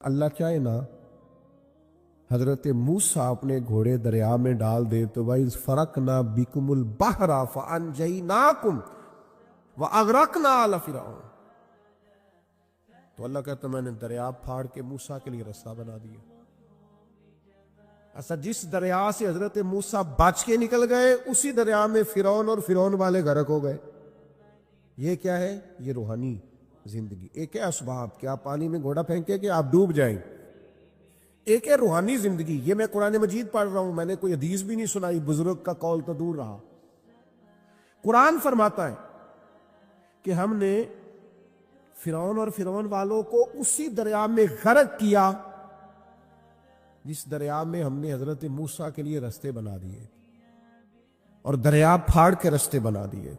اللہ چاہے نا حضرت موسیٰ اپنے گھوڑے دریا میں ڈال دے تو وَإِذْ فَرَقْنَا بِكُمُ الْبَحْرَ فَأَنْجَيْنَاكُمْ وَأَغْرَقْنَا آلَ فِرْعَوْنَ، تو اللہ کہتا میں نے دریا پھاڑ کے موسیٰ کے لیے رستہ بنا دیا۔ ایسا جس دریا سے حضرت موسیٰ بچ کے نکل گئے اسی دریا میں فرعون اور فرعون والے غرق ہو گئے۔ یہ کیا ہے؟ یہ روحانی زندگی۔ ایک ہے اسباب کہ آپ پانی میں گھوڑا پھینکے کہ آپ ڈوب جائیں، ایک ہے روحانی زندگی۔ یہ میں قرآن مجید پڑھ رہا ہوں، میں نے کوئی حدیث بھی نہیں سنائی، بزرگ کا قول تو دور رہا۔ قرآن فرماتا ہے کہ ہم نے فرعون اور فرعون والوں کو اسی دریا میں غرق کیا جس دریا میں ہم نے حضرت موسیٰ کے لیے رستے بنا دیے اور دریا پھاڑ کے رستے بنا دیے۔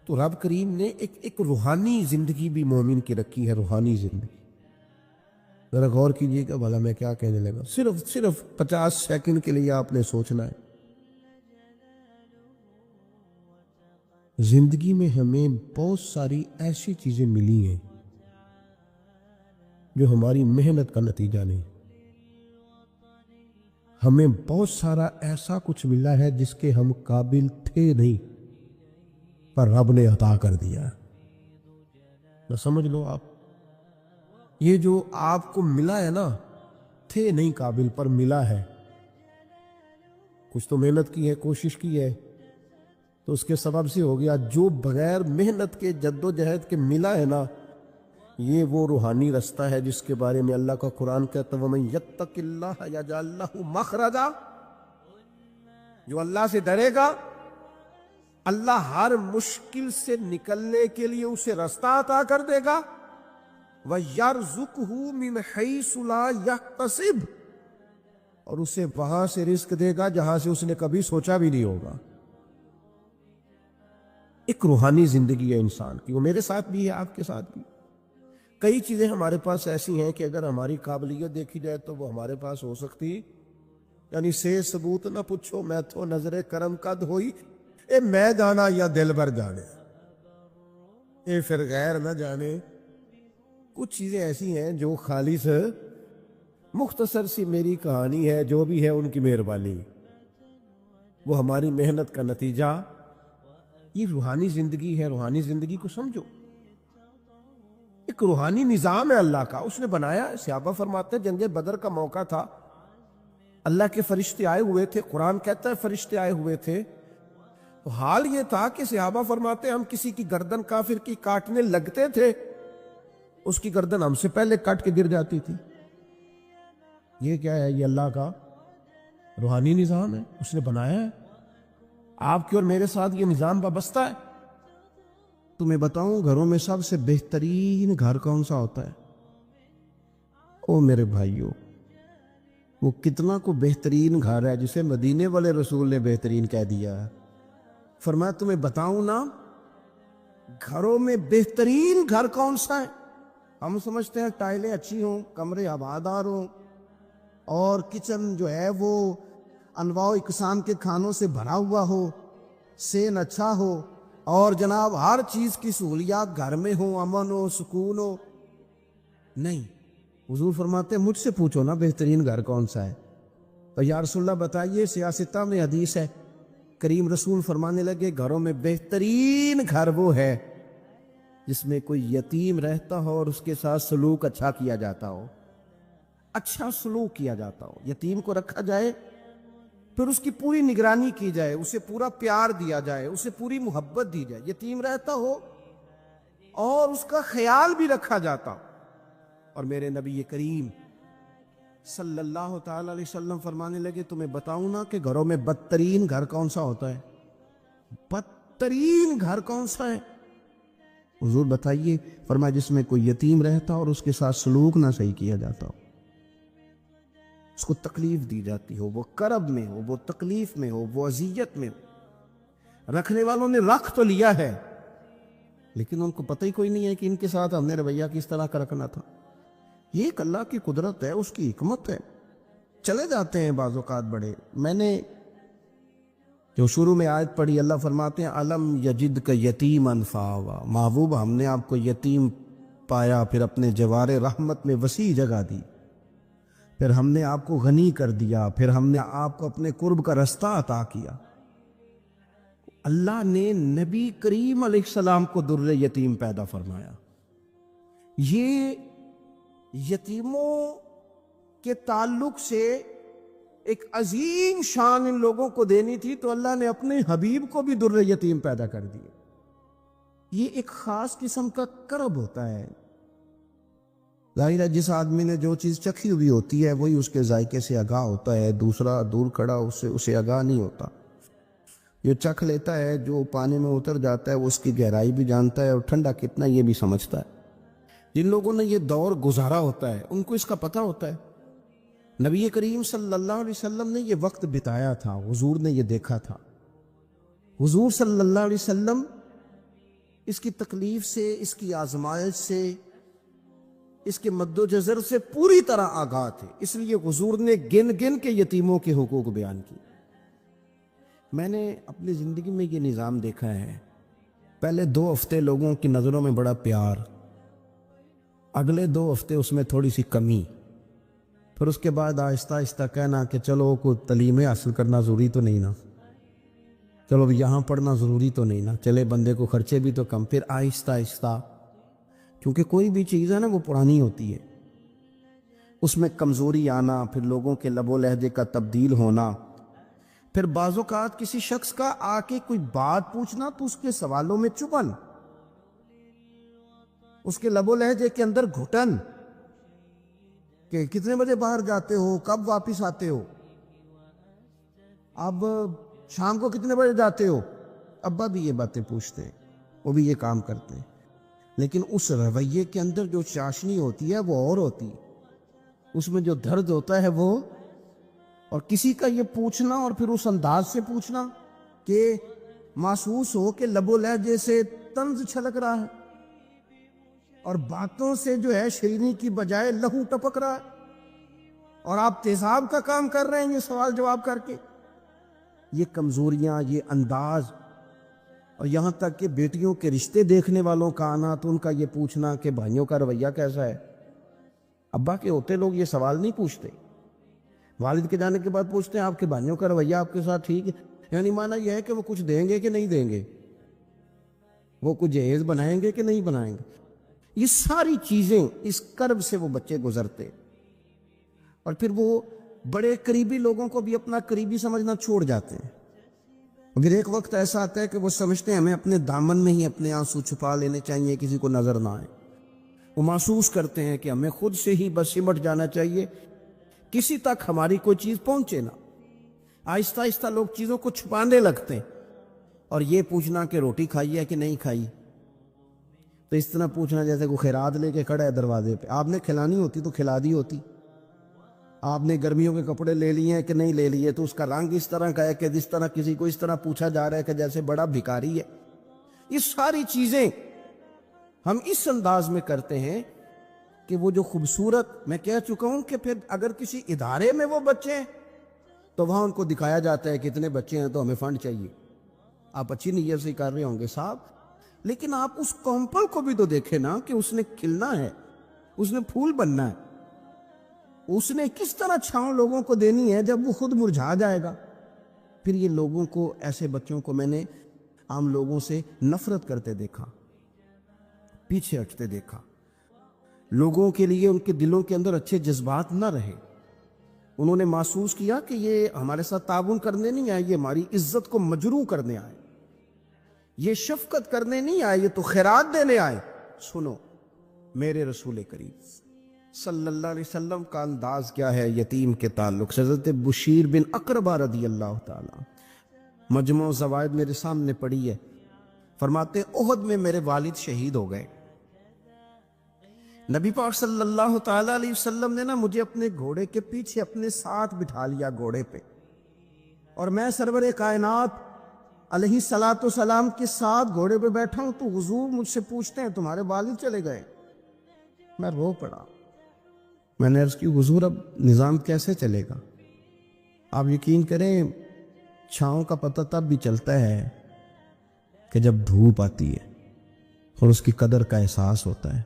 تو رب کریم نے ایک روحانی زندگی بھی مومن کی رکھی ہے، روحانی زندگی۔ ذرا غور کیجئے کہ بھلا میں کیا کہنے لگا، صرف 50 سیکنڈ کے لیے آپ نے سوچنا ہے۔ زندگی میں ہمیں بہت ساری ایسی چیزیں ملی ہیں جو ہماری محنت کا نتیجہ نہیں۔ ہمیں بہت سارا ایسا کچھ ملا ہے جس کے ہم قابل تھے نہیں، پر رب نے عطا کر دیا۔ نہ سمجھ لو آپ، یہ جو آپ کو ملا ہے نا، تھے نہیں قابل پر ملا ہے۔ کچھ تو محنت کی ہے، کوشش کی ہے، تو اس کے سبب سے ہو گیا۔ جو بغیر محنت کے جد و جہد کے ملا ہے نا، یہ وہ روحانی رستہ ہے جس کے بارے میں اللہ کا قرآن کہتا ہے وَمَن يَتَّقِ اللَّهَ يَجْعَل لَّهُ مَخْرَجًا، جو اللہ سے ڈرے گا اللہ ہر مشکل سے نکلنے کے لیے اسے رستہ عطا کر دے گا۔ وَيَرْزُقْهُ مِنْ حَيْثُ لَا يَحْتَسِبُ، اور اسے وہاں سے رزق دے گا جہاں سے اس نے کبھی سوچا بھی نہیں ہوگا۔ ایک روحانی زندگی ہے انسان کی، وہ میرے ساتھ بھی ہے، آپ کے ساتھ بھی۔ کئی چیزیں ہمارے پاس ایسی ہیں کہ اگر ہماری قابلیت دیکھی جائے تو وہ ہمارے پاس ہو سکتی، یعنی سے ثبوت نہ پوچھو میں تو نظر کرم قد ہوئی، اے میں جانا یا دل بھر جانے، اے پھر غیر نہ جانے۔ کچھ چیزیں ایسی ہیں جو خالص مختصر سی میری کہانی ہے، جو بھی ہے ان کی مہربانی، وہ ہماری محنت کا نتیجہ۔ یہ روحانی زندگی ہے، روحانی زندگی کو سمجھو۔ ایک روحانی نظام ہے اللہ کا، اس نے بنایا۔ صحابہ فرماتے ہیں جنگ بدر کا موقع تھا، اللہ کے فرشتے آئے ہوئے تھے، قرآن کہتا ہے فرشتے آئے ہوئے تھے، تو حال یہ تھا کہ صحابہ فرماتے ہیں ہم کسی کی گردن کافر کی کاٹنے لگتے تھے، اس کی گردن ہم سے پہلے کٹ کے گر جاتی تھی۔ یہ کیا ہے؟ یہ اللہ کا روحانی نظام ہے، اس نے بنایا ہے۔ آپ کے اور میرے ساتھ یہ نظام وابستہ ہے۔ تمہیں بتاؤں گھروں میں سب سے بہترین گھر کون سا ہوتا ہے؟ او میرے بھائیوں، وہ کتنا کو بہترین گھر ہے جسے مدینے والے رسول نے بہترین کہہ دیا ہے۔ فرمایا تمہیں بتاؤں نا گھروں میں بہترین گھر کون سا ہے؟ ہم سمجھتے ہیں ٹائلیں اچھی ہوں، کمرے ہوادار ہوں، اور کچن جو ہے وہ انواع و اقسام کے کھانوں سے بھرا ہوا ہو، سین اچھا ہو، اور جناب ہر چیز کی سہولیات گھر میں ہو، امن ہو، سکون ہو۔ نہیں، حضور فرماتے ہیں مجھ سے پوچھو نا بہترین گھر کون سا ہے؟ تو یا رسول اللہ بتائیے، سیاستہ میں حدیث ہے، کریم رسول فرمانے لگے گھروں میں بہترین گھر وہ ہے جس میں کوئی یتیم رہتا ہو اور اس کے ساتھ سلوک اچھا کیا جاتا ہو، اچھا سلوک کیا جاتا ہو، یتیم کو رکھا جائے، پھر اس کی پوری نگرانی کی جائے، اسے پورا پیار دیا جائے، اسے پوری محبت دی جائے، یتیم رہتا ہو اور اس کا خیال بھی رکھا جاتا ہو۔ اور میرے نبی کریم صلی اللہ تعالی علیہ وسلم فرمانے لگے تمہیں بتاؤں نا کہ گھروں میں بدترین گھر کون سا ہوتا ہے؟ بدترین گھر کون سا ہے؟ حضور بتائیے، فرمایا جس میں کوئی یتیم رہتا اور اس کے ساتھ سلوک نہ صحیح کیا جاتا ہو، اس کو تکلیف دی جاتی ہو، وہ کرب میں ہو، وہ تکلیف میں ہو، وہ اذیت میں ہو۔ رکھنے والوں نے رکھ تو لیا ہے لیکن ان کو پتہ ہی کوئی نہیں ہے کہ ان کے ساتھ ہم نے رویہ کس طرح کا رکھنا تھا۔ یہ ایک اللہ کی قدرت ہے، اس کی حکمت ہے۔ چلے جاتے ہیں بعض اوقات بڑے۔ میں نے جو شروع میں آیت پڑھی، اللہ فرماتے ہیں الم یجدک یتیما فآویٰ، محبوب ہم نے آپ کو یتیم پایا، پھر اپنے جوار رحمت میں وسیع جگہ دی، پھر ہم نے آپ کو غنی کر دیا، پھر ہم نے آپ کو اپنے قرب کا رستہ عطا کیا۔ اللہ نے نبی کریم علیہ السلام کو در یتیم پیدا فرمایا۔ یہ یتیموں کے تعلق سے ایک عظیم شان ان لوگوں کو دینی تھی، تو اللہ نے اپنے حبیب کو بھی در یتیم پیدا کر دیا۔ یہ ایک خاص قسم کا کرب ہوتا ہے۔ ظاہر ہے جس آدمی نے جو چیز چکھی ہوئی ہوتی ہے وہی اس کے ذائقے سے آگاہ ہوتا ہے، دوسرا دور کھڑا اسے آگاہ نہیں ہوتا۔ جو چکھ لیتا ہے، جو پانی میں اتر جاتا ہے، وہ اس کی گہرائی بھی جانتا ہے اور ٹھنڈا کتنا یہ بھی سمجھتا ہے۔ جن لوگوں نے یہ دور گزارا ہوتا ہے ان کو اس کا پتہ ہوتا ہے۔ نبی کریم صلی اللہ علیہ وسلم نے یہ وقت بتایا تھا، حضور نے یہ دیکھا تھا۔ حضور صلی اللہ علیہ وسلم اس کی تکلیف سے، اس کی آزمائش سے، اس کے مد و جزر سے پوری طرح آگاہ تھے، اس لیے حضور نے گن گن کے یتیموں کے حقوق بیان کی۔ میں نے اپنی زندگی میں یہ نظام دیکھا ہے، پہلے 2 ہفتے لوگوں کی نظروں میں بڑا پیار، اگلے 2 ہفتے اس میں تھوڑی سی کمی، پھر اس کے بعد آہستہ آہستہ کہنا کہ چلو کوئی تعلیم حاصل کرنا ضروری تو نہیں نا، چلو یہاں پڑھنا ضروری تو نہیں نا، چلے بندے کو خرچے بھی تو کم، پھر آہستہ آہستہ، کیونکہ کوئی بھی چیز ہے نا وہ پرانی ہوتی ہے، اس میں کمزوری آنا، پھر لوگوں کے لب و لہجے کا تبدیل ہونا، پھر بعض اوقات کسی شخص کا آ کے کوئی بات پوچھنا تو اس کے سوالوں میں چبھن، اس کے لب و لہجے کے اندر گھٹن کہ کتنے بجے باہر جاتے ہو، کب واپس آتے ہو، اب شام کو کتنے بجے جاتے ہو۔ ابا بھی یہ باتیں پوچھتے ہیں، وہ بھی یہ کام کرتے ہیں، لیکن اس رویے کے اندر جو چاشنی ہوتی ہے وہ اور ہوتی ہے، اس میں جو درد ہوتا ہے وہ، اور کسی کا یہ پوچھنا اور پھر اس انداز سے پوچھنا کہ محسوس ہو کہ لب و لہجے سے طنز چھلک رہا ہے اور باتوں سے جو ہے شیرینی کی بجائے لہو ٹپک رہا ہے، اور آپ تیزاب کا کام کر رہے ہیں یہ سوال جواب کر کے۔ یہ کمزوریاں، یہ انداز، اور یہاں تک کہ بیٹیوں کے رشتے دیکھنے والوں کا آنا تو ان کا یہ پوچھنا کہ بھائیوں کا رویہ کیسا ہے۔ ابا کے ہوتے لوگ یہ سوال نہیں پوچھتے، والد کے جانے کے بعد پوچھتے ہیں آپ کے بھائیوں کا رویہ آپ کے ساتھ ٹھیک ہے، یعنی معنی یہ ہے کہ وہ کچھ دیں گے کہ نہیں دیں گے، وہ کچھ جہیز بنائیں گے کہ نہیں بنائیں گے۔ یہ ساری چیزیں اس کرب سے وہ بچے گزرتے، اور پھر وہ بڑے قریبی لوگوں کو بھی اپنا قریبی سمجھنا چھوڑ جاتے ہیں۔ پھر ایک وقت ایسا آتا ہے کہ وہ سمجھتے ہیں ہمیں اپنے دامن میں ہی اپنے آنسو چھپا لینے چاہیے، کسی کو نظر نہ آئے۔ وہ محسوس کرتے ہیں کہ ہمیں خود سے ہی بس سمٹ جانا چاہیے، کسی تک ہماری کوئی چیز پہنچے نہ۔ آہستہ آہستہ لوگ چیزوں کو چھپانے لگتے ہیں، اور یہ پوچھنا کہ روٹی کھائی ہے کہ نہیں کھائی، تو اس طرح پوچھنا جیسے کوئی خیرات لے کے کھڑا ہے دروازے پہ، آپ نے کھلانی ہوتی تو کھلا دی ہوتی۔ آپ نے گرمیوں کے کپڑے لے لیے ہیں کہ نہیں لے لیے، تو اس کا رنگ اس طرح کا ہے کہ جس طرح کسی کو اس طرح پوچھا جا رہا ہے کہ جیسے بڑا بھکاری ہے۔ یہ ساری چیزیں ہم اس انداز میں کرتے ہیں کہ وہ جو خوبصورت، میں کہہ چکا ہوں کہ پھر اگر کسی ادارے میں وہ بچے ہیں تو وہاں ان کو دکھایا جاتا ہے کہ اتنے بچے ہیں تو ہمیں فنڈ چاہیے۔ آپ اچھی نیت سے کر رہے ہوں گے صاحب، لیکن آپ اس کومپل کو بھی تو دیکھیں نا کہ اس نے کھلنا ہے، اس نے پھول بننا ہے، اس نے کس طرح چھاؤں لوگوں کو دینی ہے جب وہ خود مرجھا جائے گا۔ پھر یہ لوگوں کو، ایسے بچوں کو میں نے عام لوگوں سے نفرت کرتے دیکھا، پیچھے ہٹتے دیکھا، لوگوں کے لیے ان کے دلوں کے اندر اچھے جذبات نہ رہے۔ انہوں نے محسوس کیا کہ یہ ہمارے ساتھ تعاون کرنے نہیں آئے، یہ ہماری عزت کو مجروح کرنے آئے، یہ شفقت کرنے نہیں آئے، یہ تو خیرات دینے آئے۔ سنو، میرے رسول کریم صلی اللہ علیہ وسلم کا انداز کیا ہے یتیم کے تعلق سے۔ حضرت بشیر بن اقربہ رضی اللہ تعالی، مجموع زوائد میرے سامنے پڑی ہے، فرماتے احد میں میرے والد شہید ہو گئے۔ نبی پاک صلی اللہ تعالی علیہ وسلم نے مجھے اپنے گھوڑے کے پیچھے اپنے ساتھ بٹھا لیا گھوڑے پہ، اور میں سرور کائنات علیہ الصلوۃ والسلام کے ساتھ گھوڑے پہ بیٹھا ہوں، تو حضور مجھ سے پوچھتے ہیں تمہارے والد چلے گئے؟ میں رو پڑا۔ میں نے عرض کی حضور اب نظام کیسے چلے گا؟ آپ یقین کریں چھاؤں کا پتہ تب بھی چلتا ہے کہ جب دھوپ آتی ہے اور اس کی قدر کا احساس ہوتا ہے۔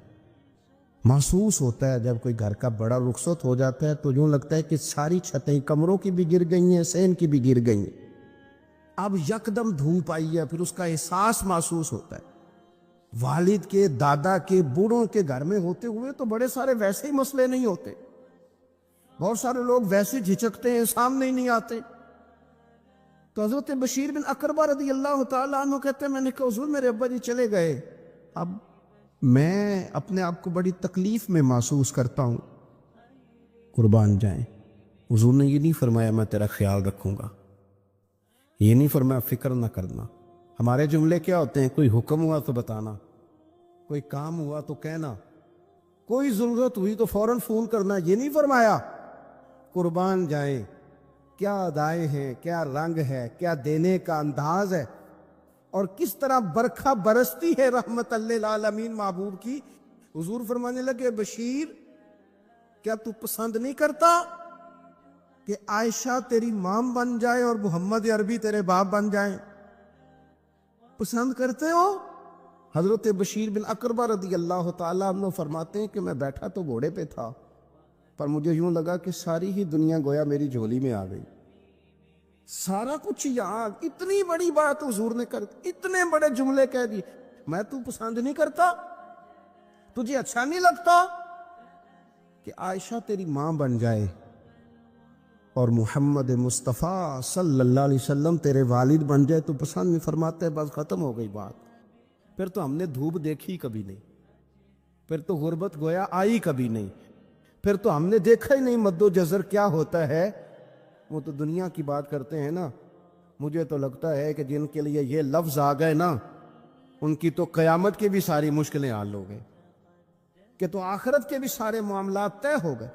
محسوس ہوتا ہے جب کوئی گھر کا بڑا رخصت ہو جاتا ہے تو یوں لگتا ہے کہ ساری چھتیں کمروں کی بھی گر گئی ہیں، سین کی بھی گر گئی ہیں۔ اب یکدم دھوپ آئی ہے، پھر اس کا احساس محسوس ہوتا ہے۔ والد کے، دادا کے، بوڑھوں کے گھر میں ہوتے ہوئے تو بڑے سارے ویسے ہی مسئلے نہیں ہوتے، بہت سارے لوگ ویسے جھجکتے ہیں، سامنے ہی نہیں آتے۔ تو حضرت بشیر بن اقربہ رضی اللہ تعالیٰ عنہ کہتے ہیں میں نے کہا حضور میرے ابا جی چلے گئے، اب میں اپنے آپ کو بڑی تکلیف میں محسوس کرتا ہوں۔ قربان جائیں، حضور نے یہ نہیں فرمایا میں تیرا خیال رکھوں گا، یہ نہیں فرمایا فکر نہ کرنا۔ ہمارے جملے کیا ہوتے ہیں؟ کوئی حکم ہوا تو بتانا، کوئی کام ہوا تو کہنا، کوئی ضرورت ہوئی تو فوراً فون کرنا، یہ نہیں فرمایا۔ قربان جائیں، کیا ادائیں ہیں، کیا رنگ ہے، کیا دینے کا انداز ہے، اور کس طرح برکھا برستی ہے رحمت للعالمین محبوب کی۔ حضور فرمانے لگے بشیر کیا تو پسند نہیں کرتا کہ عائشہ تیری ماں بن جائے اور محمد عربی تیرے باپ بن جائیں؟ پسند کرتے ہو؟ حضرت بشیر بن اقربہ رضی اللہ تعالیٰ عنہ فرماتے ہیں کہ میں بیٹھا تو گھوڑے پہ تھا، پر مجھے یوں لگا کہ ساری ہی دنیا گویا میری جھولی میں آ گئی، سارا کچھ یہاں، اتنی بڑی بات حضور نے کر دی، اتنے بڑے جملے کہہ دیے۔ میں تو پسند نہیں کرتا، تجھے اچھا نہیں لگتا کہ عائشہ تیری ماں بن جائے اور محمد مصطفیٰ صلی اللہ علیہ وسلم تیرے والد بن جائے تو پسند نہیں؟ فرماتے ہیں بس ختم ہو گئی بات، پھر تو ہم نے دھوپ دیکھی کبھی نہیں، پھر تو غربت گویا آئی کبھی نہیں، پھر تو ہم نے دیکھا ہی نہیں مد و جزر کیا ہوتا ہے۔ وہ تو دنیا کی بات کرتے ہیں نا، مجھے تو لگتا ہے کہ جن کے لیے یہ لفظ آ گئے نا ان کی تو قیامت کی بھی ساری مشکلیں حل ہو گئے، کہ تو آخرت کے بھی سارے معاملات طے ہو گئے۔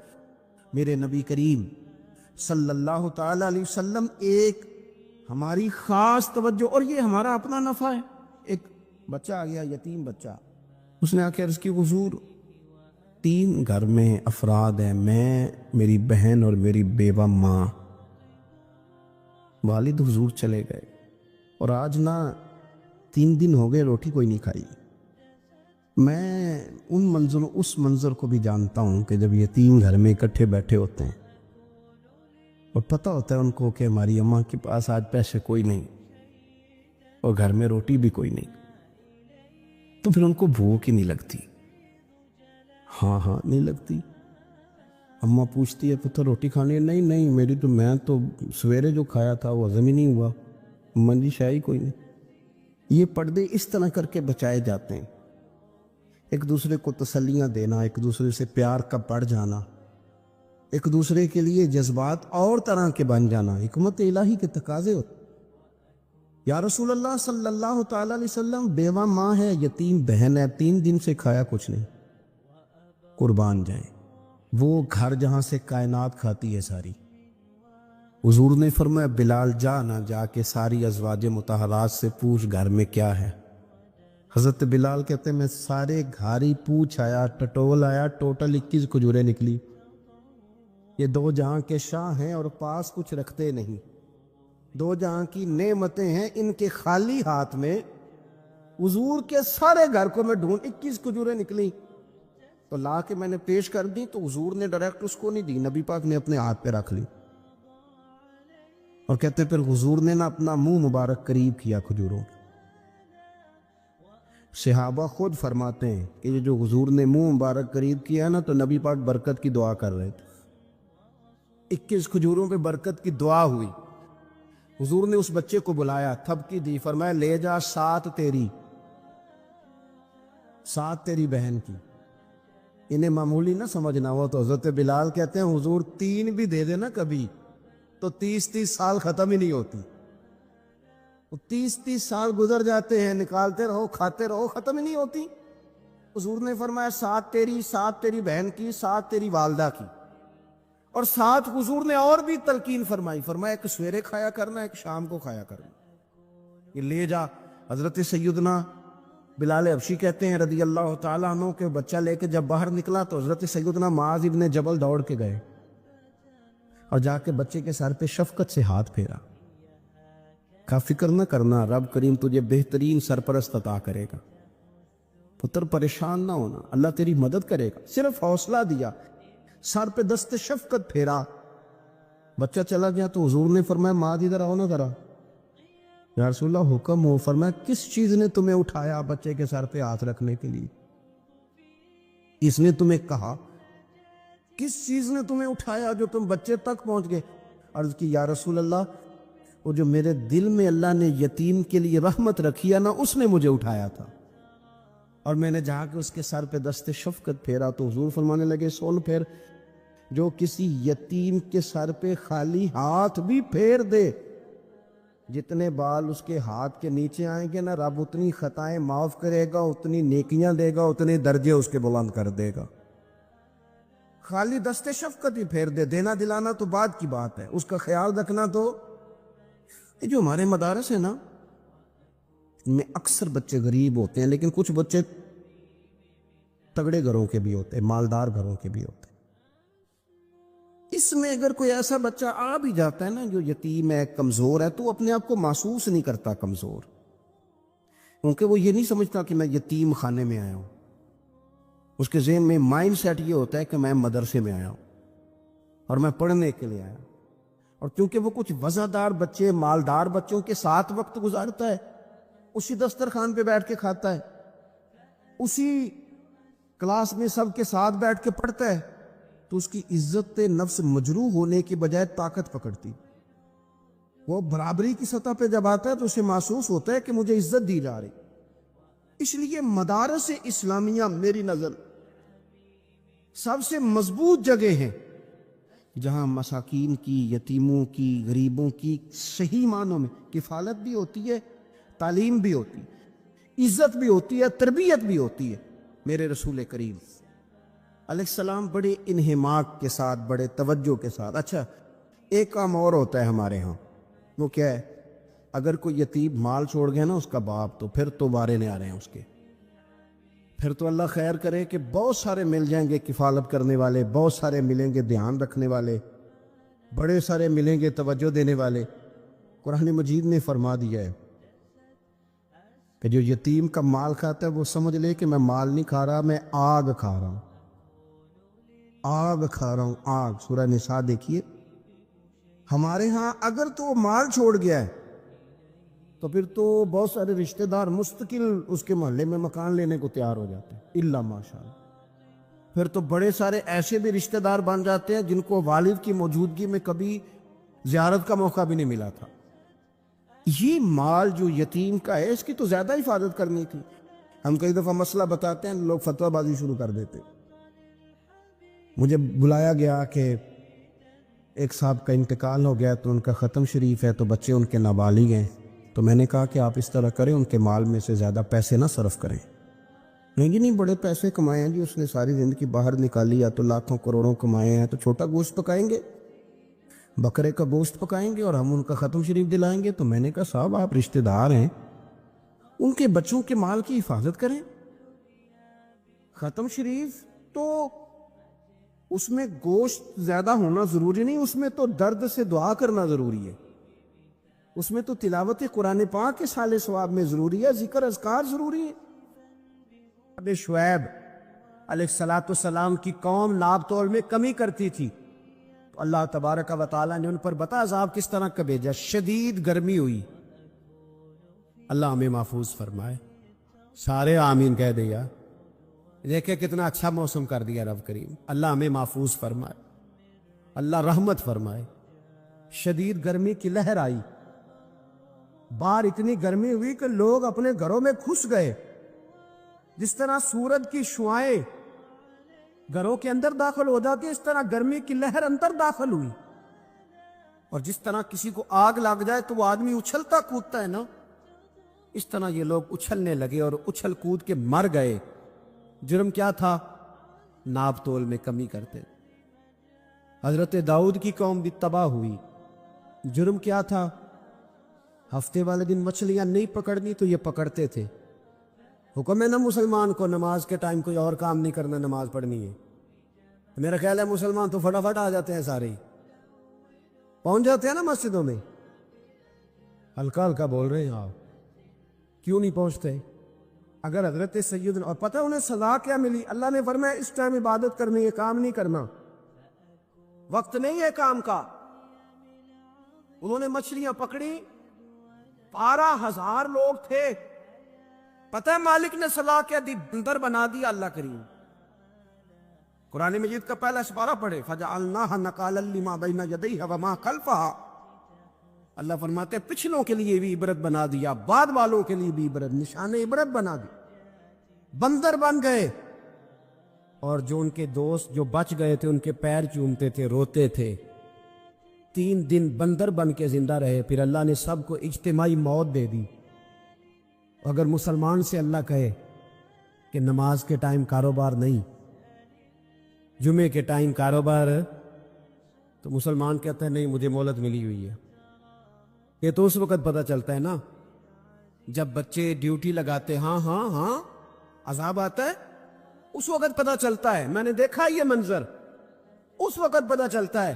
میرے نبی کریم صلی اللہ تعالی علیہ وسلم ایک ہماری خاص توجہ، اور یہ ہمارا اپنا نفع ہے۔ ایک بچہ آ گیا، یتیم بچہ، اس نے آ کے عرض کی حضور 3 گھر میں افراد ہیں، میں، میری بہن اور میری بیوہ ماں، والد حضور چلے گئے اور آج نہ 3 دن ہو گئے روٹی کوئی نہیں کھائی۔ میں اس منظر کو بھی جانتا ہوں کہ جب یتیم گھر میں اکٹھے بیٹھے ہوتے ہیں اور پتہ ہوتا ہے ان کو کہ ہماری اماں کے پاس آج پیسے کوئی نہیں اور گھر میں روٹی بھی کوئی نہیں، تو پھر ان کو بھوک ہی نہیں لگتی۔ ہاں نہیں لگتی۔ اماں پوچھتی ہے پتر روٹی کھانی ہے؟ نہیں میں تو سویرے جو کھایا تھا وہ ہضم ہی نہیں ہوا، اماں جی شاہی کوئی نہیں۔ یہ پردے اس طرح کر کے بچائے جاتے ہیں، ایک دوسرے کو تسلیاں دینا، ایک دوسرے سے پیار کا بڑھ جانا، ایک دوسرے کے لیے جذبات اور طرح کے بن جانا، حکمت الہی کے تقاضے ہوتے۔ یا رسول اللہ صلی اللہ تعالی علیہ وسلم بیوہ ماں ہے، یتیم بہن ہے، 3 دن سے کھایا کچھ نہیں۔ قربان جائیں، وہ گھر جہاں سے کائنات کھاتی ہے ساری۔ حضور نے فرمایا بلال جا کے ساری ازواج مطہرات سے پوچھ گھر میں کیا ہے۔ حضرت بلال کہتے ہیں میں سارے گھاری پوچھ آیا، ٹٹول آیا، ٹوٹل 21 کھجوریں نکلی۔ یہ 2 جہاں کے شاہ ہیں اور پاس کچھ رکھتے نہیں، 2 جہاں کی نعمتیں ہیں، ان کے خالی ہاتھ میں حضور کے سارے گھر کو میں ڈھونڈ 21 کھجوریں نکلی تو لا کے میں نے پیش کر دی، تو حضور نے ڈائریکٹ اس کو نہیں دی، نبی پاک نے اپنے ہاتھ پہ رکھ لی، اور کہتے پھر حضور نے نا اپنا منہ مبارک قریب کیا کھجوروں۔ صحابہ خود فرماتے ہیں کہ یہ جو حضور نے منہ مبارک قریب کیا نا تو نبی پاک برکت کی دعا کر رہے تھے، 21 کھجوروں پہ برکت کی دعا ہوئی۔ حضور نے اس بچے کو بلایا، تھپکی دی، فرمایا لے جا 7 تیری، 7 تیری بہن کی۔ انہیں معمولی نہ سمجھنا ہو تو حضرت بلال کہتے ہیں حضور 3 بھی دے دینا کبھی تو 30 سال ختم ہی نہیں ہوتی، 30 سال گزر جاتے ہیں، نکالتے رہو کھاتے رہو، ختم ہی نہیں ہوتی۔ حضور نے فرمایا 7 تیری، 7 تیری بہن کی، 7 تیری والدہ کی، اور 7 حضور نے اور بھی تلقین فرمائی، فرمایا ایک سویرے کھایا کرنا، ایک شام کو کھایا کرنا، یہ لے جا۔ حضرت سیدنا بلال حبشی کہتے ہیں رضی اللہ تعالیٰ عنہ کہ بچہ لے کے جب باہر نکلا تو حضرت سیدنا معاذ ابن جبل دوڑ کے گئے اور جا کے بچے کے سر پہ شفقت سے ہاتھ پھیرا، کہا فکر نہ کرنا، رب کریم تجھے بہترین سرپرست عطا کرے گا۔ پتر پریشان نہ ہونا، اللہ تیری مدد کرے گا. صرف حوصلہ دیا، سر پہ دست شفقت پھیرا. بچہ چلا گیا تو حضور نے فرمایا ماں ادھر آؤ نا ذرا. یا رسول اللہ حکم ہو. فرمایا کس چیز نے تمہیں اٹھایا بچے کے سر پہ ہاتھ رکھنے کے لیے؟ اس نے تمہیں کہا کس چیز نے تمہیں اٹھایا جو تم بچے تک پہنچ گئے؟ عرض کی یا رسول اللہ وہ جو میرے دل میں اللہ نے یتیم کے لیے رحمت رکھی ہے نا، اس نے مجھے اٹھایا تھا. اور میں نے جا کے اس کے سر پہ دست شفقت پھیرا تو حضور فرمانے لگے سن پھر، جو کسی یتیم کے سر پہ خالی ہاتھ بھی پھیر دے، جتنے بال اس کے ہاتھ کے نیچے آئیں گے نا، رب اتنی خطائیں معاف کرے گا، اتنی نیکیاں دے گا، اتنے درجے اس کے بلند کر دے گا. خالی دست شفقت ہی پھیر دے. دینا دلانا تو بعد کی بات ہے، اس کا خیال رکھنا تو. یہ جو ہمارے مدارس ہیں نا، ان میں اکثر بچے غریب ہوتے ہیں، لیکن کچھ بچے تگڑے گھروں کے بھی ہوتے ہیں، مالدار گھروں کے بھی ہوتے ہیں. اس میں اگر کوئی ایسا بچہ آ بھی جاتا ہے نا جو یتیم ہے، کمزور ہے، تو اپنے آپ کو محسوس نہیں کرتا کمزور، کیونکہ وہ یہ نہیں سمجھتا کہ میں یتیم خانے میں آیا ہوں. اس کے ذہن میں مائنڈ سیٹ یہ ہوتا ہے کہ میں مدرسے میں آیا ہوں اور میں پڑھنے کے لیے آیا ہوں. اور کیونکہ وہ کچھ وزادار بچے، مالدار بچوں کے ساتھ وقت گزارتا ہے، اسی دسترخوان پہ بیٹھ کے کھاتا ہے، اسی کلاس میں سب کے ساتھ بیٹھ کے پڑھتا ہے، تو اس کی عزت نفس مجروح ہونے کی بجائے طاقت پکڑتی. وہ برابری کی سطح پہ جب آتا ہے تو اسے محسوس ہوتا ہے کہ مجھے عزت دی جا رہی. اس لیے مدارس اسلامیہ میری نظر سب سے مضبوط جگہ ہیں جہاں مساکین کی، یتیموں کی، غریبوں کی صحیح معنوں میں کفالت بھی ہوتی ہے، تعلیم بھی ہوتی ہے، عزت بھی ہوتی ہے، تربیت بھی ہوتی ہے. میرے رسول کریم علیہ السلام بڑے انہماک کے ساتھ، بڑے توجہ کے ساتھ. اچھا ایک کام اور ہوتا ہے ہمارے ہاں، وہ کیا ہے؟ اگر کوئی یتیم مال چھوڑ گیا نا اس کا باپ، تو پھر تو وارے نہیں آ رہے ہیں اس کے. پھر تو اللہ خیر کرے کہ بہت سارے مل جائیں گے کفالت کرنے والے، بہت سارے ملیں گے دھیان رکھنے والے، بڑے سارے ملیں گے توجہ دینے والے. قرآن مجید نے فرما دیا ہے کہ جو یتیم کا مال کھاتا ہے وہ سمجھ لے کہ میں مال نہیں کھا رہا، میں آگ کھا رہا ہوں، آگ کھا رہا ہوں، آگ. سورہ نساء دیکھیے. ہمارے ہاں اگر تو مال چھوڑ گیا ہے تو پھر تو بہت سارے رشتہ دار مستقل اس کے محلے میں مکان لینے کو تیار ہو جاتے ہیں، الا ماشاءاللہ. پھر تو بڑے سارے ایسے بھی رشتہ دار بن جاتے ہیں جن کو والد کی موجودگی میں کبھی زیارت کا موقع بھی نہیں ملا تھا. یہ مال جو یتیم کا ہے اس کی تو زیادہ حفاظت کرنی تھی. ہم کئی دفعہ مسئلہ بتاتے ہیں، لوگ فتویٰ بازی شروع کر دیتے. مجھے بلایا گیا کہ ایک صاحب کا انتقال ہو گیا تو ان کا ختم شریف ہے، تو بچے ان کے نابالغ ہیں. تو میں نے کہا کہ آپ اس طرح کریں، ان کے مال میں سے زیادہ پیسے نہ صرف کریں. نہیں بڑے پیسے کمائے ہیں جی، اس نے ساری زندگی باہر نکالی، یا تو لاکھوں کروڑوں کمائے ہیں، تو چھوٹا گوشت پکائیں گے، بکرے کا گوشت پکائیں گے اور ہم ان کا ختم شریف دلائیں گے. تو میں نے کہا صاحب آپ رشتہ دار ہیں، ان کے بچوں کے مال کی حفاظت کریں. ختم شریف تو اس میں گوشت زیادہ ہونا ضروری نہیں، اس میں تو درد سے دعا کرنا ضروری ہے، اس میں تو تلاوت قرآن پاک کے سال ثواب میں ضروری ہے، ذکر اذکار ضروری ہے. اب شعیب علیہ السلام کی قوم ناب تول میں کمی کرتی تھی، تو اللہ تبارک و تعالیٰ نے ان پر بتا عذاب کس طرح کا بھیجا. شدید گرمی ہوئی، اللہ ہمیں محفوظ فرمائے. سارے آمین کہہ دیا. دیکھیں کتنا اچھا موسم کر دیا رب کریم. اللہ ہمیں محفوظ فرمائے، اللہ رحمت فرمائے. شدید گرمی کی لہر آئی، باہر اتنی گرمی ہوئی کہ لوگ اپنے گھروں میں گھس گئے. جس طرح سورج کی شعائیں گھروں کے اندر داخل ہو جاتی، اس طرح گرمی کی لہر اندر داخل ہوئی. اور جس طرح کسی کو آگ لگ جائے تو وہ آدمی اچھلتا کودتا ہے نا، اس طرح یہ لوگ اچھلنے لگے اور اچھل کود کے مر گئے. جرم کیا تھا؟ ناب تول میں کمی کرتے. حضرت داؤد کی قوم بھی تباہ ہوئی. جرم کیا تھا؟ ہفتے والے دن مچھلیاں نہیں پکڑنی تو یہ پکڑتے تھے. حکم ہے نا مسلمان کو نماز کے ٹائم کوئی اور کام نہیں کرنا، نماز پڑھنی ہے. میرا خیال ہے مسلمان تو فٹافٹ آ جاتے ہیں، سارے پہنچ جاتے ہیں نا مسجدوں میں. ہلکا ہلکا بول رہے ہیں آپ، کیوں نہیں پہنچتے؟ اگر حضرت سیدنا، اور پتہ انہیں سزا کیا ملی؟ اللہ نے فرمایا اس ٹائم عبادت کرنی ہے، کام نہیں کرنا، وقت نہیں ہے کام کا۔ انہوں نے مچھلیاں پکڑی، 12,000 لوگ تھے، پتہ ہے مالک نے سزا کیا دی؟ بندر بنا دیا اللہ کریم۔ قرآن مجید کا پہلا سپارہ پڑھے، فَجَعَلْنَاهَا نَكَالًا لِمَا بَيْنَ يَدَيْهَا وَمَا خَلْفَهَا۔ اللہ فرماتے ہیں پچھلوں کے لیے بھی عبرت بنا دیا، بعد والوں کے لیے بھی عبرت، نشان عبرت بنا دی۔ بندر بن گئے، اور جو ان کے دوست جو بچ گئے تھے ان کے پیر چومتے تھے، روتے تھے۔ 3 دن بندر بن کے زندہ رہے، پھر اللہ نے سب کو اجتماعی موت دے دی۔ اگر مسلمان سے اللہ کہے کہ نماز کے ٹائم کاروبار نہیں، جمعے کے ٹائم کاروبار، تو مسلمان کہتا ہے نہیں مجھے مہلت ملی ہوئی ہے۔ یہ تو اس وقت پتہ چلتا ہے نا جب بچے ڈیوٹی لگاتے، ہاں ہاں ہاں عذاب آتا ہے، اس وقت پتہ چلتا ہے۔ میں نے دیکھا یہ منظر، اس وقت پتہ چلتا ہے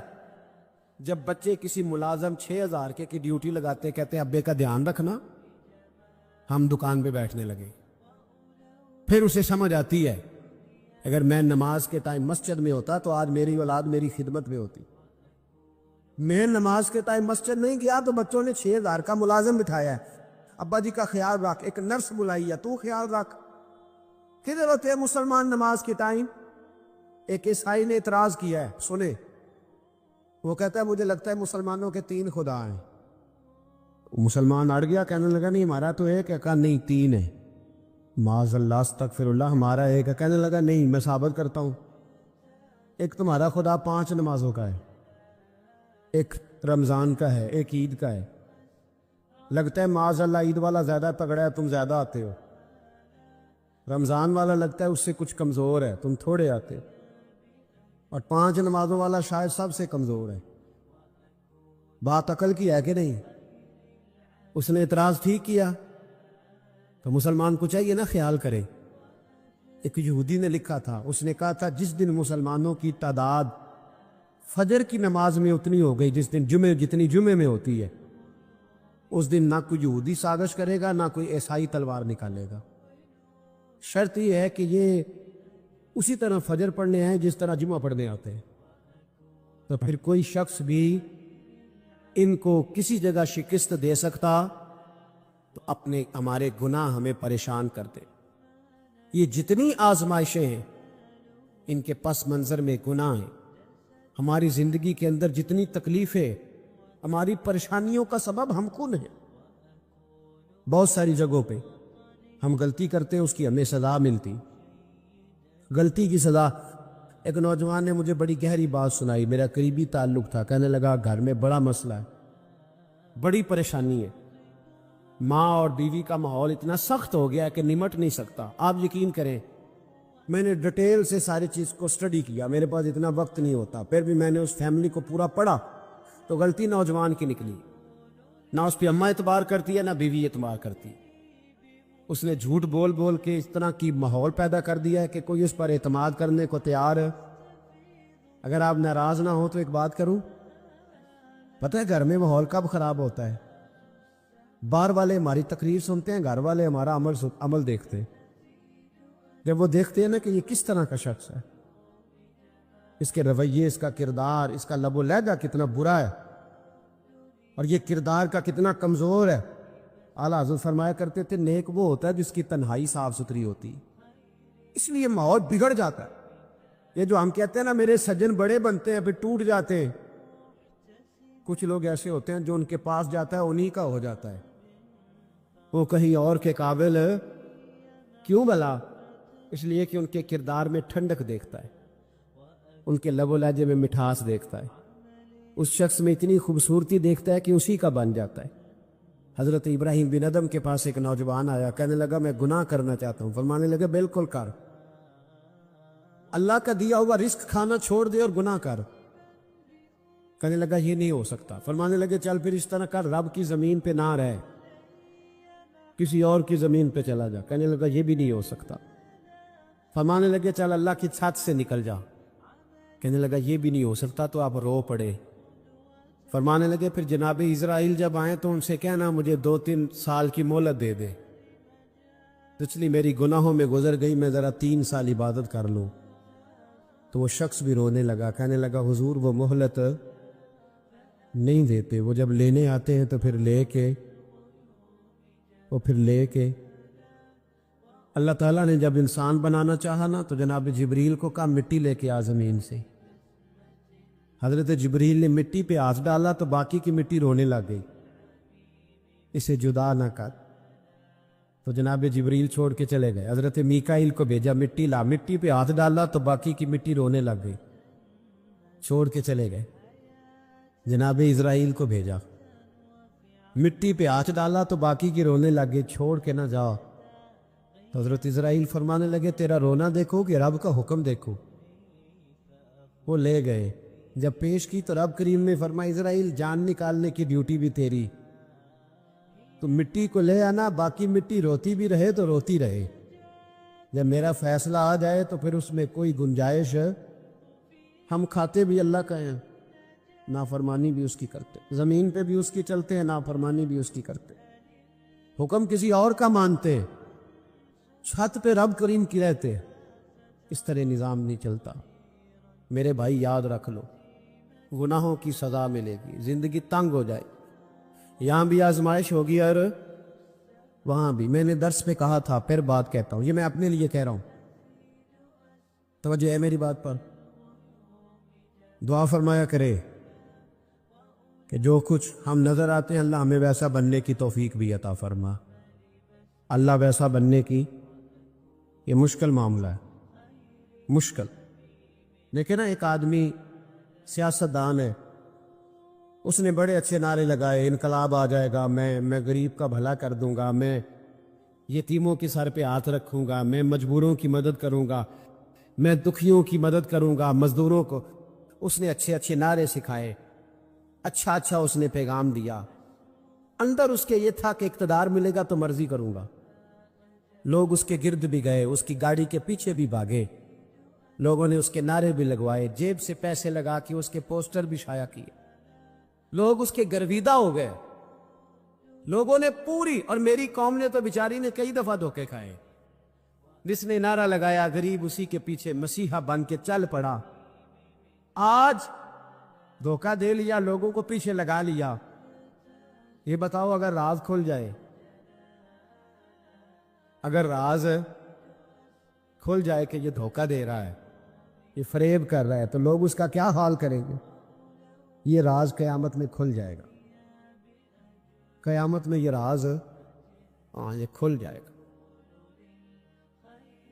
جب بچے کسی ملازم 6,000 کی ڈیوٹی لگاتے، کہتے ہیں ابے کا دھیان رکھنا، ہم دکان پہ بیٹھنے لگے۔ پھر اسے سمجھ آتی ہے اگر میں نماز کے ٹائم مسجد میں ہوتا تو آج میری اولاد میری خدمت میں ہوتی۔ میں نماز کے ٹائم مسجد نہیں گیا تو بچوں نے 6,000 کا ملازم بٹھایا ہے، ابا جی کا خیال رکھ، ایک نرس بلائی ہے تو خیال رکھ۔ کدھر ہوتے ہیں مسلمان نماز کے ٹائم؟ ایک عیسائی نے اعتراض کیا ہے، سنے، وہ کہتا ہے مجھے لگتا ہے مسلمانوں کے 3 خدا ہیں۔ مسلمان اڑ گیا، کہنے لگا نہیں ہمارا تو ایک ہے، کہا نہیں 3 ہے، معاذ اللہ استغفر اللہ، ہمارا ایک ہے۔ کہنے لگا نہیں میں ثابت کرتا ہوں، ایک تمہارا خدا 5 نمازوں کا ہے، ایک رمضان کا ہے، ایک عید کا ہے۔ لگتا ہے معاذ اللہ عید والا زیادہ تگڑا ہے، تم زیادہ آتے ہو، رمضان والا لگتا ہے اس سے کچھ کمزور ہے، تم تھوڑے آتے ہو، اور 5 نمازوں والا شاید سب سے کمزور ہے۔ بات عقل کی ہے کہ نہیں؟ اس نے اعتراض ٹھیک کیا، تو مسلمان کو چاہیے نا خیال کرے۔ ایک یہودی نے لکھا تھا، اس نے کہا تھا جس دن مسلمانوں کی تعداد فجر کی نماز میں اتنی ہو گئی جس دن جتنی جمعے میں ہوتی ہے، اس دن نہ کوئی یہودی سازش کرے گا، نہ کوئی عیسائی تلوار نکالے گا۔ شرط یہ ہے کہ یہ اسی طرح فجر پڑھنے آئے جس طرح جمعہ پڑھنے آتے ہیں، تو پھر کوئی شخص بھی ان کو کسی جگہ شکست دے سکتا تو ہمارے گناہ ہمیں پریشان کرتے۔ یہ جتنی آزمائشیں ہیں ان کے پس منظر میں گناہ ہیں۔ ہماری زندگی کے اندر جتنی تکلیفیں، ہماری پریشانیوں کا سبب ہم کون ہیں۔ بہت ساری جگہوں پہ ہم غلطی کرتے ہیں، اس کی ہمیں سزا ملتی، غلطی کی سزا۔ ایک نوجوان نے مجھے بڑی گہری بات سنائی، میرا قریبی تعلق تھا، کہنے لگا گھر میں بڑا مسئلہ ہے، بڑی پریشانی ہے، ماں اور بیوی کا ماحول اتنا سخت ہو گیا کہ نمٹ نہیں سکتا۔ آپ یقین کریں میں نے ڈیٹیل سے ساری چیز کو سٹڈی کیا، میرے پاس اتنا وقت نہیں ہوتا، پھر بھی میں نے اس فیملی کو پورا پڑھا، تو غلطی نوجوان کی نکلی، نہ اس پہ اماں اعتبار کرتی ہے نہ بیوی اعتبار کرتی۔ اس نے جھوٹ بول بول کے اس طرح کی ماحول پیدا کر دیا ہے کہ کوئی اس پر اعتماد کرنے کو تیار ہے۔ اگر آپ ناراض نہ ہو تو ایک بات کروں، پتہ ہے گھر میں ماحول کب خراب ہوتا ہے؟ باہر والے ہماری تقریر سنتے ہیں، گھر والے ہمارا عمل دیکھتے ہیں۔ جب وہ دیکھتے ہیں نا کہ یہ کس طرح کا شخص ہے، اس کے رویے، اس کا کردار، اس کا لب و لہجہ کتنا برا ہے، اور یہ کردار کا کتنا کمزور ہے۔ اعلیٰ حضرت فرمایا کرتے تھے نیک وہ ہوتا ہے جس کی تنہائی صاف ستھری ہوتی، اس لیے ماحول بگڑ جاتا ہے۔ یہ جو ہم کہتے ہیں نا میرے سجن بڑے بنتے ہیں پھر ٹوٹ جاتے ہیں، کچھ لوگ ایسے ہوتے ہیں جو ان کے پاس جاتا ہے انہی کا ہو جاتا ہے، وہ کہیں اور کے قابل کیوں بھلا؟ اس لیے کہ ان کے کردار میں ٹھنڈک دیکھتا ہے، ان کے لب و لہجے میں مٹھاس دیکھتا ہے، اس شخص میں اتنی خوبصورتی دیکھتا ہے کہ اسی کا بن جاتا ہے۔ حضرت ابراہیم بن ادم کے پاس ایک نوجوان آیا، کہنے لگا میں گناہ کرنا چاہتا ہوں۔ فرمانے لگے بالکل کر، اللہ کا دیا ہوا رزق کھانا چھوڑ دے اور گناہ کر۔ کہنے لگا یہ نہیں ہو سکتا۔ فرمانے لگے چل پھر اس طرح کر، رب کی زمین پہ نہ رہ، کسی اور کی زمین پہ چلا جا۔ کہنے لگا یہ بھی نہیں ہو سکتا۔ فرمانے لگے چل اللہ کی چھت سے نکل جا۔ کہنے لگا یہ بھی نہیں ہو سکتا، تو آپ رو پڑے۔ فرمانے لگے پھر جناب اسرائیل جب آئیں تو ان سے کہنا مجھے 2-3 سال کی مہلت دے دے۔ پچھلی میری گناہوں میں گزر گئی، میں ذرا 3 سال عبادت کر لوں۔ تو وہ شخص بھی رونے لگا، کہنے لگا حضور وہ مہلت نہیں دیتے، وہ جب لینے آتے ہیں تو پھر لے کے اللہ تعالیٰ نے جب انسان بنانا چاہا نا تو جناب جبریل کو کہا مٹی لے کے آ زمین سے۔ حضرت جبریل نے مٹی پہ ہاتھ ڈالا تو باقی کی مٹی رونے لگ گئی، اسے جدا نہ کر۔ تو جناب جبریل چھوڑ کے چلے گئے، حضرت میکائیل کو بھیجا، مٹی لا، مٹی پہ ہاتھ ڈالا تو باقی کی مٹی رونے لگ گئی، چھوڑ کے چلے گئے۔ جناب اسرائیل کو بھیجا، مٹی پہ ہاتھ ڈالا تو باقی کی رونے لگ گئی، چھوڑ کے نہ جاؤ۔ تو حضرت اسرائیل فرمانے لگے تیرا رونا دیکھو کہ رب کا حکم دیکھو۔ وہ لے گئے، جب پیش کی تو رب کریم نے فرمایا اسرائیل جان نکالنے کی ڈیوٹی بھی تیری، تو مٹی کو لے آنا، باقی مٹی روتی بھی رہے تو روتی رہے، جب میرا فیصلہ آ جائے تو پھر اس میں کوئی گنجائش، ہم کھاتے بھی اللہ کا ہیں، نافرمانی بھی اس کی کرتے، زمین پہ بھی اس کی چلتے ہیں، نافرمانی بھی اس کی کرتے، حکم کسی اور کا مانتے، چھت پہ رب کریم کی رہتے، اس طرح نظام نہیں چلتا۔ میرے بھائی یاد رکھ لو، گناہوں کی سزا ملے گی، زندگی تنگ ہو جائے، یہاں بھی آزمائش ہوگی اور وہاں بھی۔ میں نے درس پہ کہا تھا، پھر بات کہتا ہوں، یہ میں اپنے لیے کہہ رہا ہوں، توجہ ہے میری بات پر۔ دعا فرمایا کرے کہ جو کچھ ہم نظر آتے ہیں اللہ ہمیں ویسا بننے کی توفیق بھی عطا فرما۔ اللہ ویسا بننے کی یہ مشکل معاملہ ہے، مشکل۔ لیکن ایک آدمی سیاستدان ہے، اس نے بڑے اچھے نعرے لگائے، انقلاب آ جائے گا، میں غریب کا بھلا کر دوں گا، میں یتیموں کے سر پہ ہاتھ رکھوں گا، میں مجبوروں کی مدد کروں گا، میں دکھیوں کی مدد کروں گا، مزدوروں کو۔ اس نے اچھے اچھے نعرے سکھائے، اچھا اس نے پیغام دیا، اندر اس کے یہ تھا کہ اقتدار ملے گا تو مرضی کروں گا۔ لوگ اس کے گرد بھی گئے، اس کی گاڑی کے پیچھے بھی بھاگے، لوگوں نے اس کے نعرے بھی لگوائے، جیب سے پیسے لگا کے اس کے پوسٹر بھی شائع کیے، لوگ اس کے گرویدہ ہو گئے، لوگوں نے پوری، اور میری قوم نے تو بیچاری نے کئی دفعہ دھوکے کھائے۔ جس نے نعرہ لگایا غریب اسی کے پیچھے مسیحا بن کے چل پڑا، آج دھوکہ دے لیا، لوگوں کو پیچھے لگا لیا۔ یہ بتاؤ اگر راز کھل جائے، اگر راز کھل جائے کہ یہ دھوکہ دے رہا ہے، یہ فریب کر رہا ہے، تو لوگ اس کا کیا حال کریں گے؟ یہ راز قیامت میں کھل جائے گا، قیامت میں یہ راز یہ کھل جائے گا،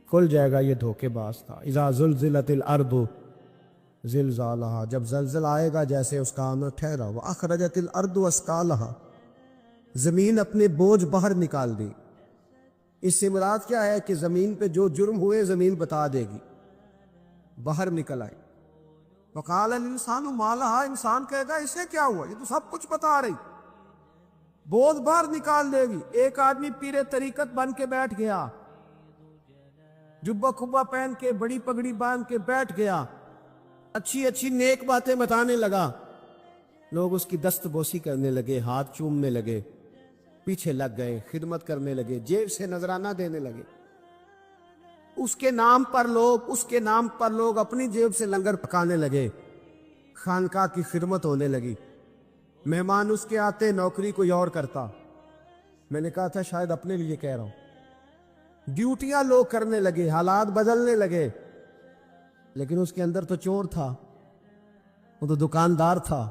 کھل جائے گا، یہ دھوکے باز تھا۔ اذا زلزلت الارض زلزالہا، جب زلزل آئے گا جیسے اس کا آنا ٹھہرا، واخرجت الارض اثقالہا، زمین اپنے بوجھ باہر نکال دی۔ اس سے مراد کیا ہے کہ زمین پہ جو جرم ہوئے زمین بتا دے گی، باہر نکل آئے۔ وقال الانسان ما لہا، انسان کہے گا اسے کیا ہوا، یہ تو سب کچھ بتا رہی، بوجھ باہر نکال دے گی۔ ایک آدمی پیر طریقت بن کے بیٹھ گیا، جبہ کھبا پہن کے بڑی پگڑی باندھ کے بیٹھ گیا، اچھی نیک باتیں بتانے لگا، لوگ اس کی دست بوسی کرنے لگے، ہاتھ چومنے لگے، پیچھے لگ گئے، خدمت کرنے لگے، جیب سے نذرانہ دینے لگے۔ اس کے نام پر لوگ اپنی جیب سے لنگر پکانے لگے، خانقاہ کی خدمت ہونے لگی، مہمان اس کے آتے، نوکری کوئی اور کرتا۔ میں نے کہا تھا شاید اپنے لیے کہہ رہا ہوں، ڈیوٹیاں لوگ کرنے لگے، حالات بدلنے لگے، لیکن اس کے اندر تو چور تھا، وہ تو دکاندار تھا،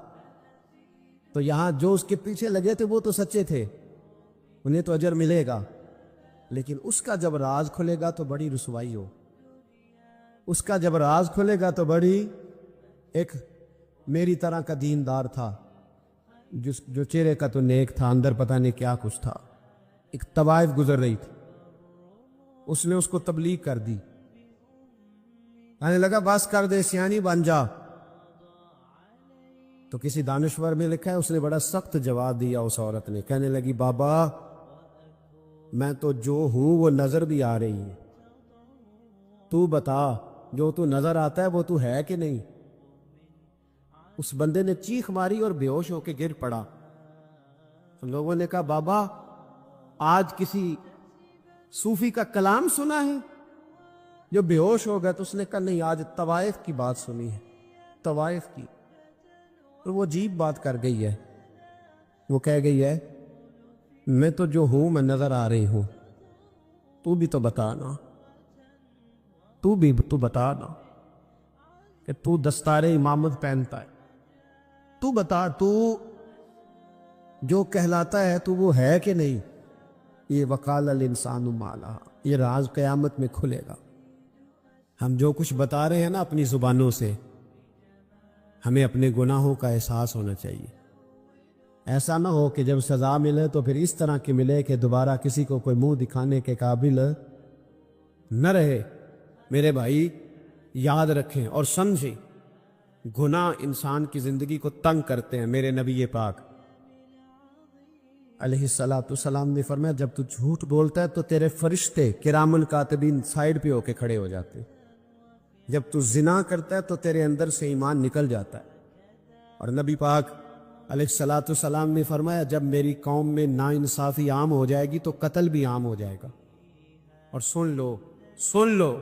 تو یہاں جو اس کے پیچھے لگے تھے وہ تو سچے تھے، انہیں تو اجر ملے گا، لیکن اس کا جب راز کھلے گا تو بڑی رسوائی ہو، اس کا جب راز کھلے گا تو بڑی، ایک میری طرح کا دیندار تھا، جو چہرے کا تو نیک تھا، اندر پتہ نہیں کیا کچھ تھا، ایک طوائف گزر رہی تھی، اس نے اس کو تبلیغ کر دی، کہنے لگا بس کر دے، سیانی بن جا۔ تو کسی دانشور میں لکھا ہے اس نے بڑا سخت جواب دیا، اس عورت نے کہنے لگی بابا میں تو جو ہوں وہ نظر بھی آ رہی ہے، تو بتا جو تو نظر آتا ہے وہ تو ہے کہ نہیں؟ اس بندے نے چیخ ماری اور بے ہوش ہو کے گر پڑا۔ لوگوں نے کہا بابا آج کسی صوفی کا کلام سنا ہے؟ جو بے ہوش ہو گیا تو اس نے کہا نہیں، آج طوائف کی بات سنی ہے، طوائف کی۔ اور وہ عجیب بات کر گئی ہے، وہ کہہ گئی ہے میں تو جو ہوں میں نظر آ رہی ہوں، تو بھی تو بتانا، تو بتانا کہ تو دستار امامت پہنتا ہے، تو بتا، تو جو کہلاتا ہے تو وہ ہے کہ نہیں؟ یہ وقال الانسان ما لہا، یہ راز قیامت میں کھلے گا۔ ہم جو کچھ بتا رہے ہیں نا اپنی زبانوں سے، ہمیں اپنے گناہوں کا احساس ہونا چاہیے۔ ایسا نہ ہو کہ جب سزا ملے تو پھر اس طرح کی ملے کہ دوبارہ کسی کو کوئی منہ دکھانے کے قابل نہ رہے۔ میرے بھائی یاد رکھیں اور سمجھیں، گناہ انسان کی زندگی کو تنگ کرتے ہیں۔ میرے نبی پاک علیہ الصلوۃ والسلام نے فرمایا جب تو جھوٹ بولتا ہے تو تیرے فرشتے کرامن کاتبین سائڈ پہ ہو کے کھڑے ہو جاتے ہیں، جب تو زنا کرتا ہے تو تیرے اندر سے ایمان نکل جاتا ہے۔ اور نبی پاک علیہ الصلوۃ والسلام نے فرمایا جب میری قوم میں ناانصافی عام ہو جائے گی تو قتل بھی عام ہو جائے گا۔ اور سن لو،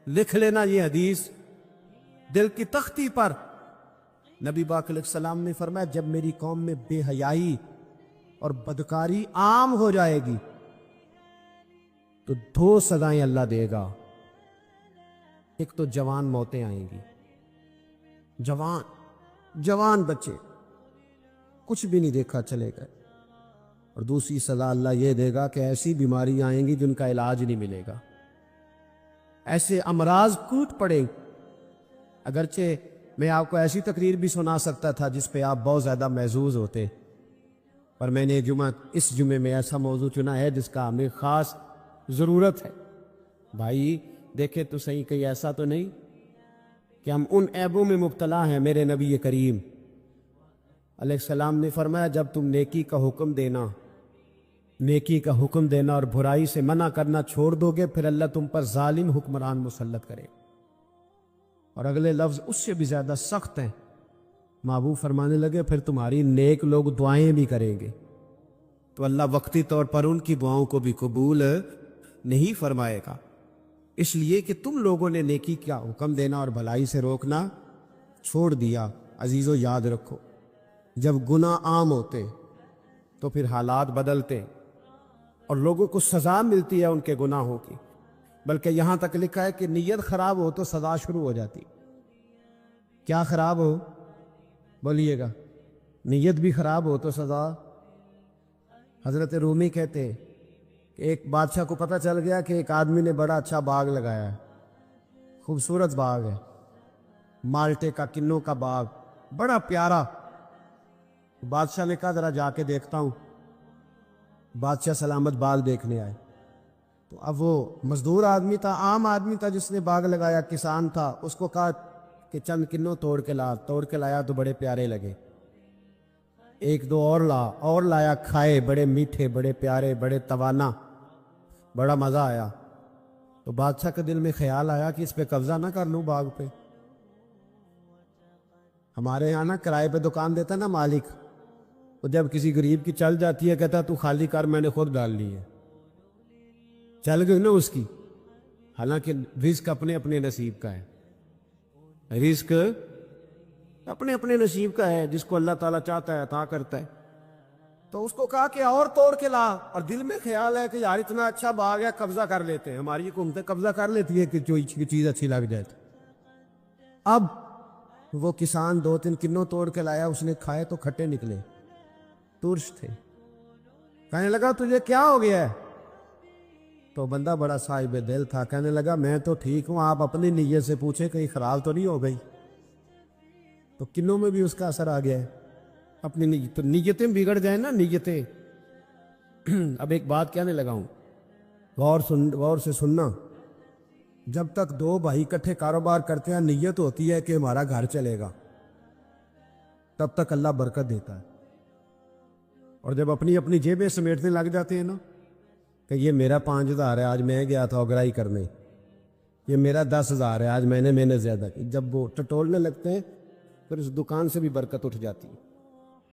لکھ لینا یہ حدیث دل کی تختی پر۔ نبی پاک علیہ السلام نے فرمایا جب میری قوم میں بے حیائی اور بدکاری عام ہو جائے گی تو 2 سزائیں اللہ دے گا۔ ایک تو جوان موتیں آئیں گی، جوان بچے کچھ بھی نہیں دیکھا چلے گئے، اور دوسری سزا اللہ یہ دے گا کہ ایسی بیماری آئیں گی جن کا علاج نہیں ملے گا، ایسے امراض ٹوٹ پڑیں۔ اگرچہ میں آپ کو ایسی تقریر بھی سنا سکتا تھا جس پہ آپ بہت زیادہ محظوظ ہوتے، پر میں نے اس جمعے میں ایسا موضوع چنا ہے جس کا ہمیں خاص ضرورت ہے۔ بھائی دیکھیں تو صحیح، کہیں ایسا تو نہیں کہ ہم ان عیبوں میں مبتلا ہیں۔ میرے نبی کریم علیہ السلام نے فرمایا جب تم نیکی کا حکم دینا اور برائی سے منع کرنا چھوڑ دو گے پھر اللہ تم پر ظالم حکمران مسلط کرے۔ اور اگلے لفظ اس سے بھی زیادہ سخت ہیں، محبوب فرمانے لگے پھر تمہاری نیک لوگ دعائیں بھی کریں گے تو اللہ وقتی طور پر ان کی دعاؤں کو بھی قبول نہیں فرمائے گا، اس لیے کہ تم لوگوں نے نیکی کا حکم دینا اور بھلائی سے روکنا چھوڑ دیا۔ عزیزو یاد رکھو، جب گناہ عام ہوتے تو پھر حالات بدلتے اور لوگوں کو سزا ملتی ہے ان کے گناہوں کی، بلکہ یہاں تک لکھا ہے کہ نیت خراب ہو تو سزا شروع ہو جاتی۔ کیا خراب ہو؟ بولیے گا۔ نیت بھی خراب ہو تو سزا۔ حضرت رومی کہتے ہیں کہ ایک بادشاہ کو پتہ چل گیا کہ ایک آدمی نے بڑا اچھا باغ لگایا ہے، خوبصورت باغ ہے، مالٹے کا، کنوں کا باغ، بڑا پیارا۔ بادشاہ نے کہا ذرا جا کے دیکھتا ہوں۔ بادشاہ سلامت باغ دیکھنے آئے تو اب وہ مزدور آدمی تھا، عام آدمی تھا جس نے باغ لگایا، کسان تھا، اس کو کہا کہ چند کنوں توڑ کے لایا تو بڑے پیارے لگے۔ ایک دو اور لایا، کھائے، بڑے میٹھے، بڑے پیارے، بڑے توانا، بڑا مزہ آیا۔ تو بادشاہ کے دل میں خیال آیا کہ اس پہ قبضہ نہ کر لوں باغ پہ۔ ہمارے یہاں نا کرائے پہ دکان دیتا نا مالک، وہ جب کسی غریب کی چل جاتی ہے کہتا تو خالی کر، میں نے خود ڈال لی ہے، چل گئی نا اس کی۔ حالانکہ رزق اپنے اپنے نصیب کا ہے، رزق اپنے اپنے نصیب کا ہے، جس کو اللہ تعالیٰ چاہتا ہے عطا کرتا ہے۔ تو اس کو کہا کہ اور توڑ کے لا، اور دل میں خیال ہے کہ یار اتنا اچھا باغ ہے، قبضہ کر لیتے ہیں۔ ہماری حکومتیں قبضہ کر لیتی ہے کہ جو چیز اچھی لگ جائے تو۔ اب وہ کسان 2-3 کنوں توڑ کے لایا، اس نے کھائے تو کھٹے نکلے، ترش تھے۔ کہنے لگا تجھے کیا ہو گیا ہے؟ تو بندہ بڑا صاحب دل تھا، کہنے لگا میں تو ٹھیک ہوں، آپ اپنی نیت سے پوچھیں کہیں خراب تو نہیں ہو گئی۔ تو کنوں میں بھی اس کا اثر آ گیا ہے، اپنی نیت، تو نیتیں بگڑ جائیں نا، نیتیں۔ اب ایک بات کہنے لگا ہوں، غور سے سننا۔ جب تک 2 بھائی اکٹھے کاروبار کرتے ہیں، نیت ہوتی ہے کہ ہمارا گھر چلے گا، تب تک اللہ برکت دیتا ہے۔ اور جب اپنی اپنی جیبیں سمیٹنے لگ جاتے ہیں نا کہ یہ میرا 5,000 ہے، آج میں گیا تھا اگرائی کرنے، یہ میرا 10,000 ہے، آج میں نے محنت زیادہ کی، جب وہ ٹٹولنے لگتے ہیں پھر اس دکان سے بھی برکت اٹھ جاتی ہے۔